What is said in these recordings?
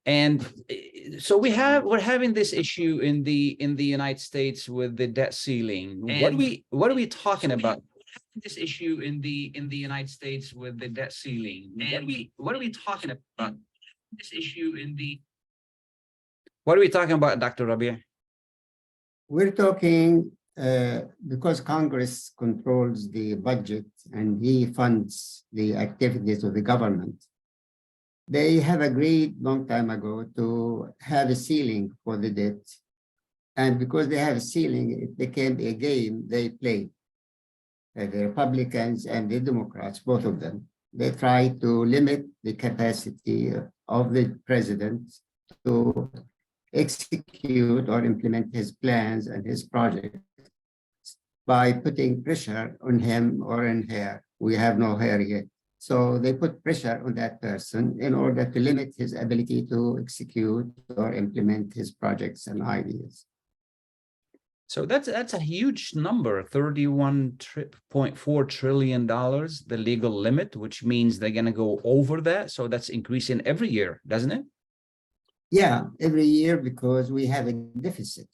And so we're having this issue in the United States with the debt ceiling. What are we talking about? This issue in the United States with the debt ceiling. What are we talking about? This issue in the What are we talking about, Dr. Rabi'? We're talking because Congress controls the budget and he funds the activities of the government. They have agreed long time ago to have a ceiling for the debt. And because they have a ceiling, it became a game they played. The Republicans and the Democrats, both of them, they try to limit the capacity of the president to execute or implement his plans and his projects by putting pressure on him or on her. We have no hair yet. So they put pressure on that person in order to limit his ability to execute or implement his projects and ideas. So that's a huge number, $31.4 trillion, the legal limit, which means they're going to go over that. So that's increasing every year, doesn't it? Yeah, every year, because we have a deficit.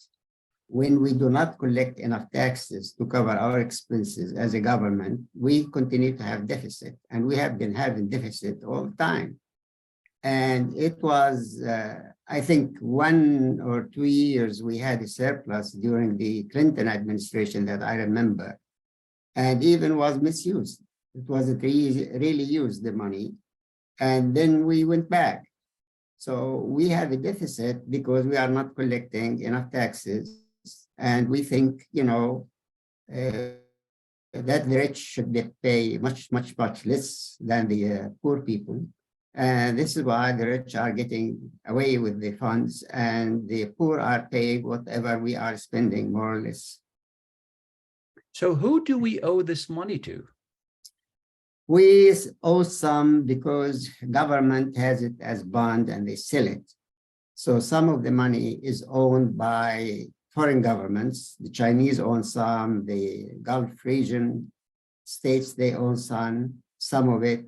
When we do not collect enough taxes to cover our expenses as a government, we continue to have deficit, and we have been having deficit all the time. And it was, I think, 1 or 2 years we had a surplus during the Clinton administration that I remember, and even was misused. It wasn't really used, the money, and then we went back. So we have a deficit because we are not collecting enough taxes. And we think, that the rich should pay much less than the poor people. And this is why the rich are getting away with the funds and the poor are paying whatever we are spending, more or less. So who do we owe this money to? We owe some because government has it as bond and they sell it. So some of the money is owned by foreign governments. The Chinese own some, the Gulf region states, they own some of it.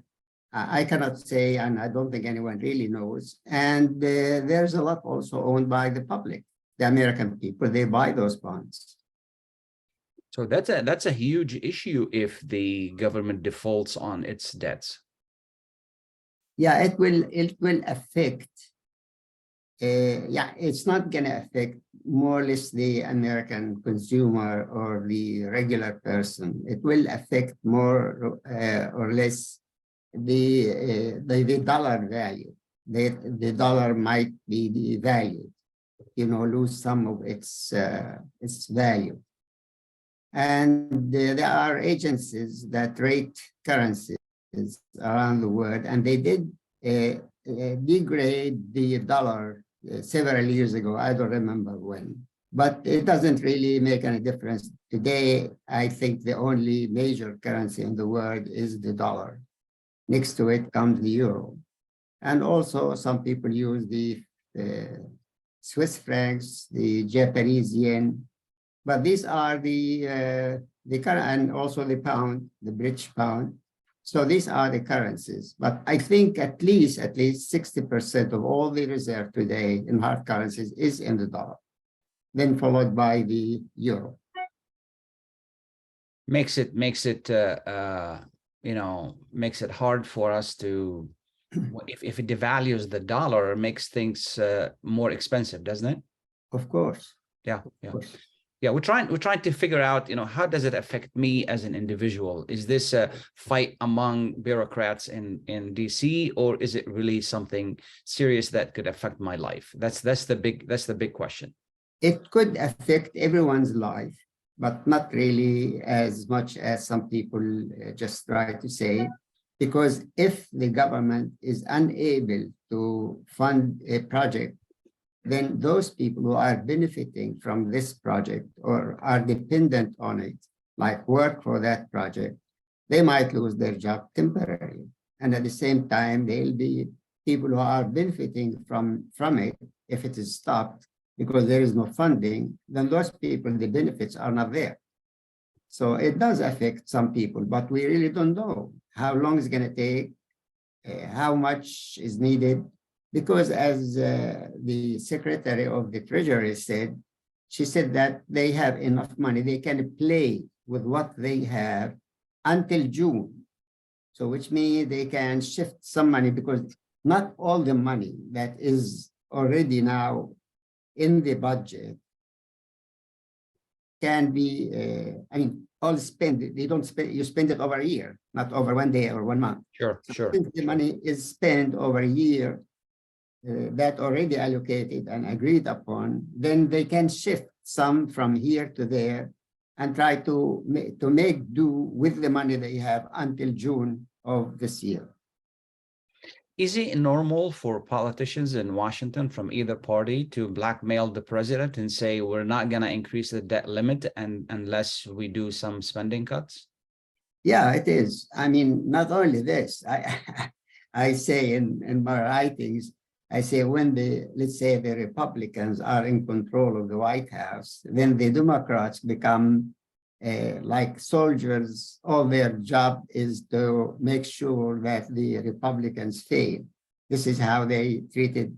I cannot say, and I don't think anyone really knows. And there's a lot also owned by the public, the American people. They buy those bonds. So that's a huge issue if the government defaults on its debts. Yeah, it will affect. It's not going to affect more or less the American consumer or the regular person. It will affect more or less the dollar value. The dollar might be devalued, lose some of its value. And there are agencies that rate currencies around the world, and they did degrade the dollar several years ago. I don't remember when, but it doesn't really make any difference. Today, I think the only major currency in the world is the dollar. Next to it comes the euro. And also some people use the Swiss francs, the Japanese yen, but these are the current, and also the pound, the British pound. So these are the currencies, but I think at least 60% of all the reserve today in hard currencies is in the dollar, then followed by the euro. Makes it hard for us to, if it devalues the dollar, it makes things more expensive, doesn't it? Of course. Yeah. Of course. Yeah, we're trying to figure out, how does it affect me as an individual? Is this a fight among bureaucrats in DC, or is it really something serious that could affect my life? That's the big question. It could affect everyone's life, but not really as much as some people just try to say, because if the government is unable to fund a project, then those people who are benefiting from this project or are dependent on it, like work for that project, they might lose their job temporarily. And at the same time, there'll be people who are benefiting from it if it is stopped because there is no funding, then those people, the benefits are not there. So it does affect some people, but we really don't know how long it's going to take, how much is needed, because as the Secretary of the Treasury said, she said that they have enough money, they can play with what they have until June. So which means they can shift some money, because not all the money that is already now in the budget can be, all spent. They don't spend, you spend it over a year, not over 1 day or 1 month. Sure, So sure. since the money is spent over a year, that already allocated and agreed upon, then they can shift some from here to there and try to make do with the money they have until June of this year. Is it normal for politicians in Washington from either party to blackmail the president and say, we're not going to increase the debt limit unless we do some spending cuts? Yeah, it is. I mean, not only this, I say in my writings, I say when let's say the Republicans are in control of the White House, then the Democrats become like soldiers. All their job is to make sure that the Republicans fail. This is how they treated,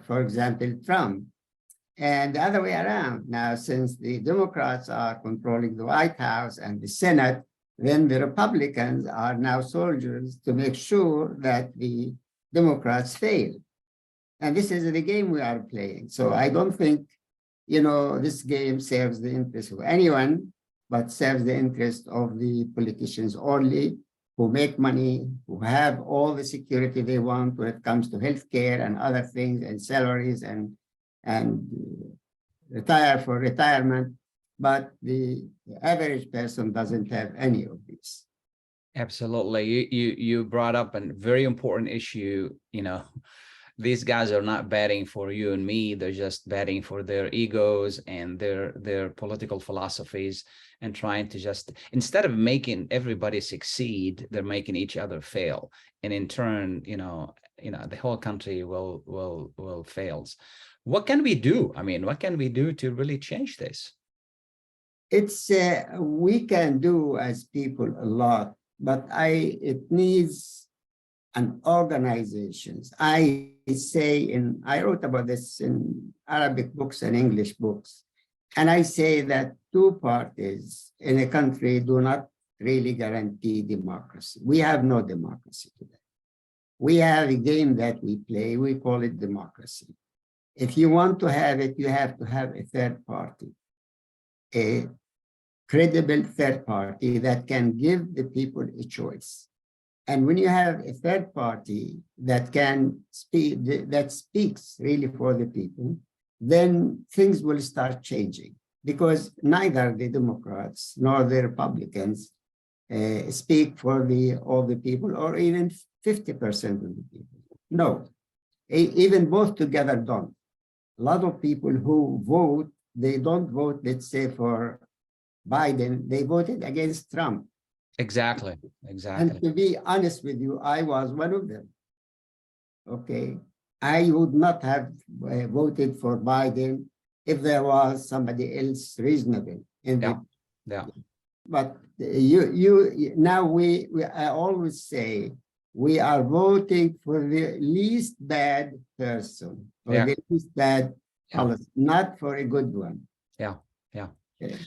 for example, Trump. And the other way around. Now, since the Democrats are controlling the White House and the Senate, then the Republicans are now soldiers to make sure that the Democrats fail. And this is the game we are playing. So I don't think, this game serves the interest of anyone, but serves the interest of the politicians only, who make money, who have all the security they want when it comes to healthcare and other things, and salaries and retire for retirement. But the average person doesn't have any of these. Absolutely. You brought up a very important issue. These guys are not betting for you and me. They're just betting for their egos and their political philosophies, and trying to just, instead of making everybody succeed, they're making each other fail. And in turn, the whole country will fails. What can we do? I mean, what can we do to really change this? It's we can do as people a lot, but it needs an organizations. I wrote about this in Arabic books and English books, and I say that two parties in a country do not really guarantee democracy. We have no democracy today. We have a game that we play, we call it democracy. If you want to have it, you have to have a third party, a credible third party that can give the people a choice. And when you have a third party that can speak, that speaks really for the people, then things will start changing, because neither the Democrats nor the Republicans speak for all the people, or even 50% of the people. No, even both together don't. A lot of people who vote, they don't vote, let's say, for Biden, they voted against Trump. Exactly. And to be honest with you, I was one of them. Okay. I would not have voted for Biden if there was somebody else reasonable in yeah. But I always say we are voting for the least bad person, or the least bad policy, not for a good one. Yeah. Okay.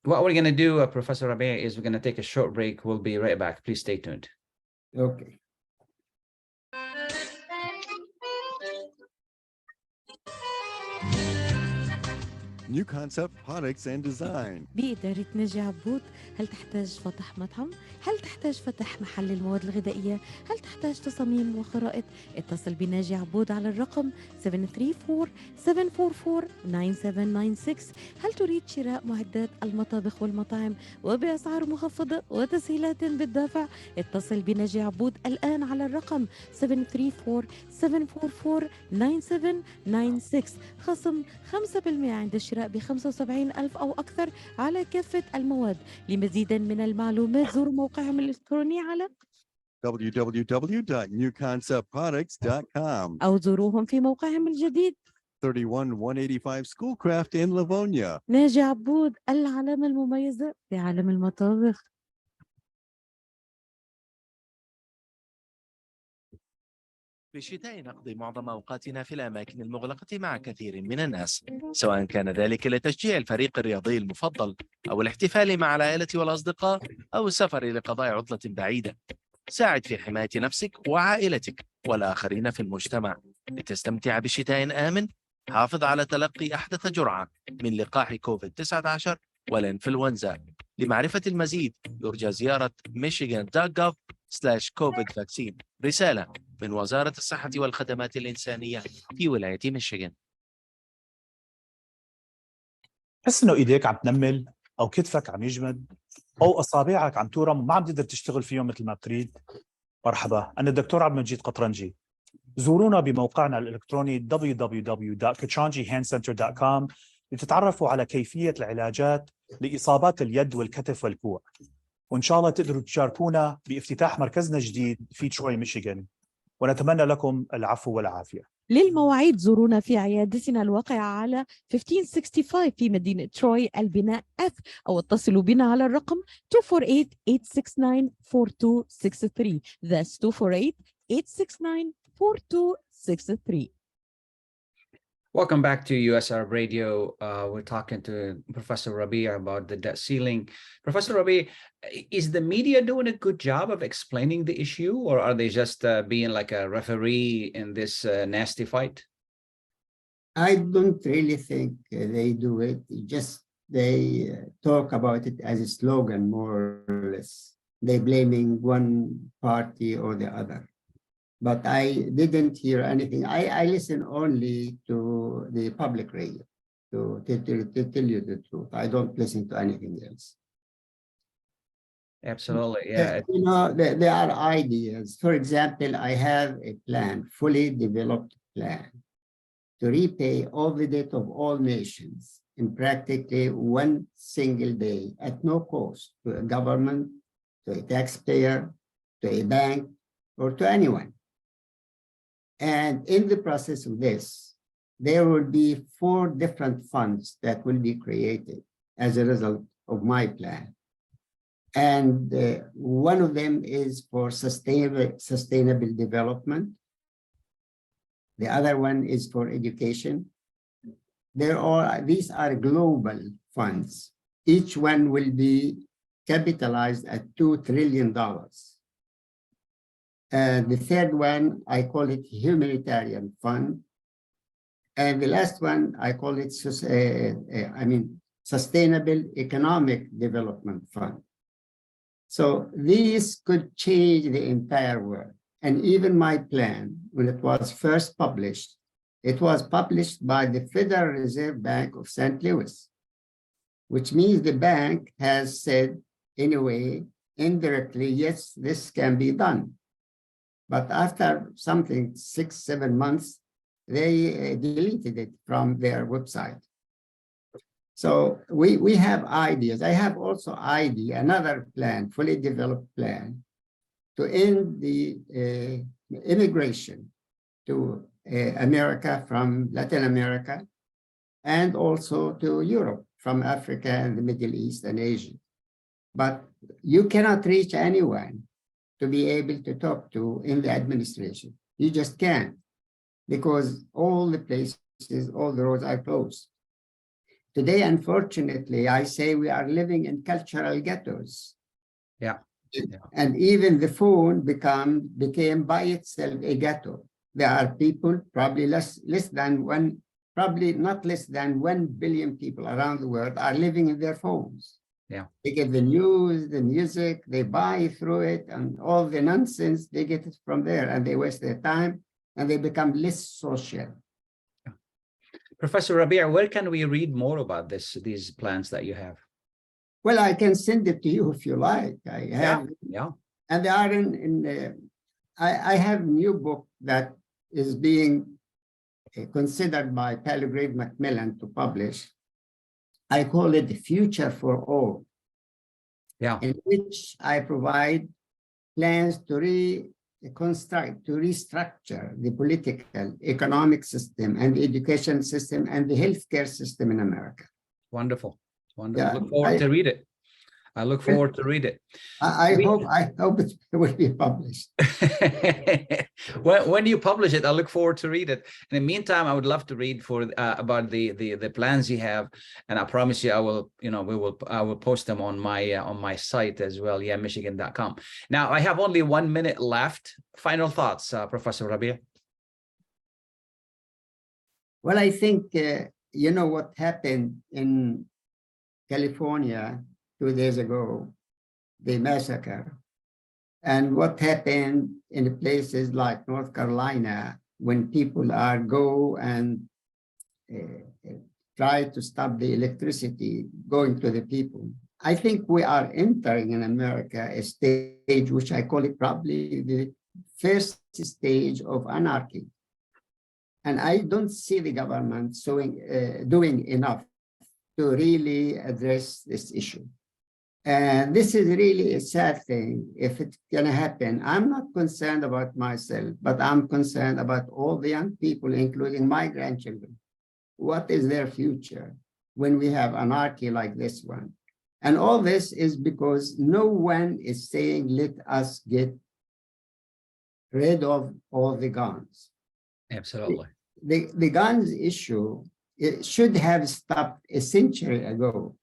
What we're going to do, Professor Rabea, is we're going to take a short break. We'll be right back. Please stay tuned. Okay. New Concept Products and Design. بإدارة ناجي عبود، هل تحتاج فتح مطعم؟ هل تحتاج فتح محل للمواد الغذائية؟ هل تحتاج تصاميم وخرائط؟ اتصل بناجي عبود على الرقم 734-744-9796. هل تريد شراء معدات المطابخ والمطاعم وبأسعار مخفضة وتسهيلات بالدافع؟ اتصل بناجي عبود الآن على الرقم 734-744-9796. خصم 5% عند الشراء ب75,000 أو أكثر على كافة المواد. لمزيد من المعلومات زوروا موقعهم الإلكتروني على www.newconceptproducts.com أو زوروهم في موقعهم الجديد 31185 Schoolcraft in Livonia. ناجي عبود، العلامة المميزة في عالم المطابخ. في الشتاء نقضي معظم أوقاتنا في الأماكن المغلقة مع كثير من الناس، سواء كان ذلك لتشجيع الفريق الرياضي المفضل أو الاحتفال مع العائلة والأصدقاء أو السفر لقضاء عطلة بعيدة. ساعد في حماية نفسك وعائلتك والآخرين في المجتمع لتستمتع بشتاء آمن. حافظ على تلقي أحدث جرعة من لقاح كوفيد-19 والإنفلونزا. لمعرفة المزيد يرجى زيارة michigan.gov/covid-vaccine. رسالة من وزارة الصحة والخدمات الإنسانية في ولاية ميشيغان. تحس انه ايديك عم تنمل او كتفك عم يجمد او اصابعك عم تورم وما عم تقدر تشتغل فيهم مثل ما بتريد؟ مرحبا، انا الدكتور عبد المجيد قطرنجي. زورونا بموقعنا الالكتروني www.kachanjihandcenter.com لتتعرفوا على كيفية العلاجات لإصابات اليد والكتف والكوع، وإن شاء الله تقدروا تشاركونا بافتتاح مركزنا الجديد في تروي ميشيغان، ونتمنى لكم العفو والعافية. للمواعيد زورونا في عيادتنا الواقعة على 1565 في مدينة تروي البناء F، أو اتصلوا بنا على الرقم 248-869-4263. That's 248-869-4263. Welcome back to USR Radio. We're talking to Professor Rabi about the debt ceiling. Professor Rabi, is the media doing a good job of explaining the issue, or are they just being like a referee in this nasty fight? I don't really think they do it. They talk about it as a slogan, more or less. They're blaming one party or the other. But I didn't hear anything. I listen only to the public radio to tell you the truth. I don't listen to anything else. Absolutely, yeah. You know, there are ideas. For example, I have a plan, fully developed plan, to repay all the debt of all nations in practically one single day at no cost to a government, to a taxpayer, to a bank, or to anyone. And in the process of this, there will be 4 different funds that will be created as a result of my plan. And one of them is for sustainable development. The other one is for education. These are global funds. Each one will be capitalized at $2 trillion. The third one, I call it humanitarian fund. And the last one, I call it sustainable economic development fund. So these could change the entire world. And even my plan, when it was first published, it was published by the Federal Reserve Bank of St. Louis, which means the bank has said, in a way, indirectly, yes, this can be done. But after something 6-7 months, they deleted it from their website. So we have ideas. I have also another plan, fully developed plan, to end the immigration to America from Latin America, and also to Europe from Africa and the Middle East and Asia. But you cannot reach anyone to be able to talk to in the administration. You just can't, because all the places, all the roads are closed. Today, unfortunately, I say we are living in cultural ghettos. Yeah. And even the phone became by itself a ghetto. There are people, probably not less than 1 billion people around the world are living in their phones. Yeah. They get the news, the music, they buy through it, and all the nonsense, they get it from there, and they waste their time, and they become less social. Professor Rabia, where can we read more about these plans that you have? Well, I can send it to you if you like. I have, yeah. And they are I have a new book that is being considered by Palgrave Macmillan to publish. I call it The Future for All. Yeah. In which I provide plans to restructure the political, economic system and the education system and the healthcare system in America. Wonderful. Wonderful. Yeah, Look forward to read it. I look forward to read it. I hope it will be published. When you publish it, I look forward to read it. In the meantime, I would love to read about the plans you have, and I promise you, I will, I will post them on my site as well, michigan.com. Now, I have only 1 minute left. Final thoughts, Professor Rabia. Well, I think what happened in California 2 days ago, the massacre, and what happened in places like North Carolina when people go and try to stop the electricity going to the people. I think we are entering in America a stage which I call it probably the first stage of anarchy. And I don't see the government doing enough to really address this issue. And this is really a sad thing if it's going to happen. I'm not concerned about myself, but I'm concerned about all the young people, including my grandchildren. What is their future when we have anarchy like this one? And all this is because no one is saying, let us get rid of all the guns. Absolutely. The guns issue, it should have stopped a century ago,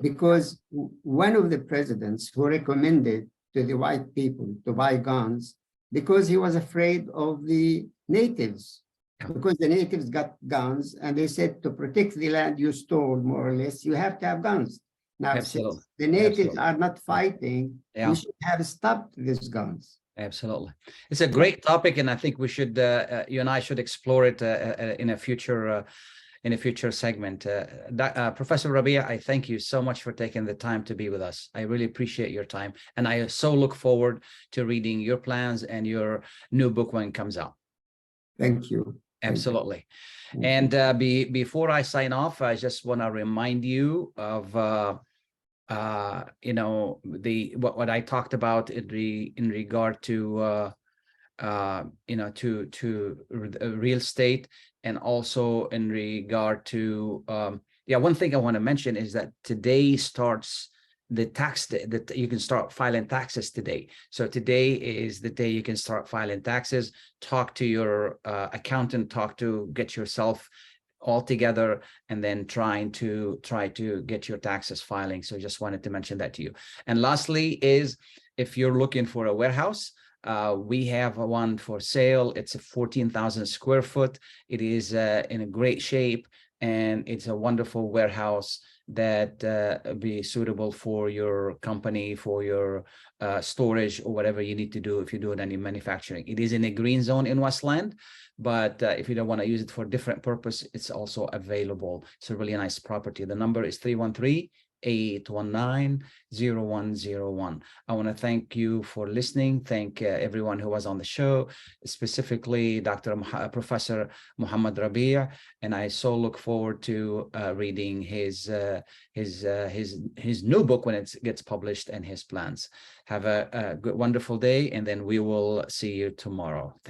because one of the presidents who recommended to the white people to buy guns because he was afraid of the natives, because the natives got guns and they said to protect the land you stole, more or less, you have to have guns. Now, since the natives are not fighting, we should have stopped these guns. Absolutely. It's a great topic, and I think we should, you and I should explore it in a future segment. Professor Rabia, I thank you so much for taking the time to be with us. I really appreciate your time, and I so look forward to reading your plans and your new book when it comes out. Thank you. Absolutely. And before I sign off, I just want to remind you of what I talked about in regard to to real estate, and also in regard to one thing I want to mention is that today starts the tax day, that you can start filing taxes today. So today is the day you can start filing taxes. Talk to your accountant, get yourself all together, and then try to get your taxes filing. So just wanted to mention that to you. And lastly is, if you're looking for a warehouse, we have one for sale. It's a 14,000 square foot. It is in a great shape, and it's a wonderful warehouse that be suitable for your company, for your storage, or whatever you need to do if you're doing any manufacturing. It is in a green zone in Westland, but if you don't want to use it for a different purpose, it's also available. It's a really nice property. The number is 313-819-0101. I want to thank you for listening. Thank everyone who was on the show, specifically Professor Muhammad Rabia, and I so look forward to reading his new book when it gets published, and his plans. Have a good, wonderful day, and then we will see you tomorrow.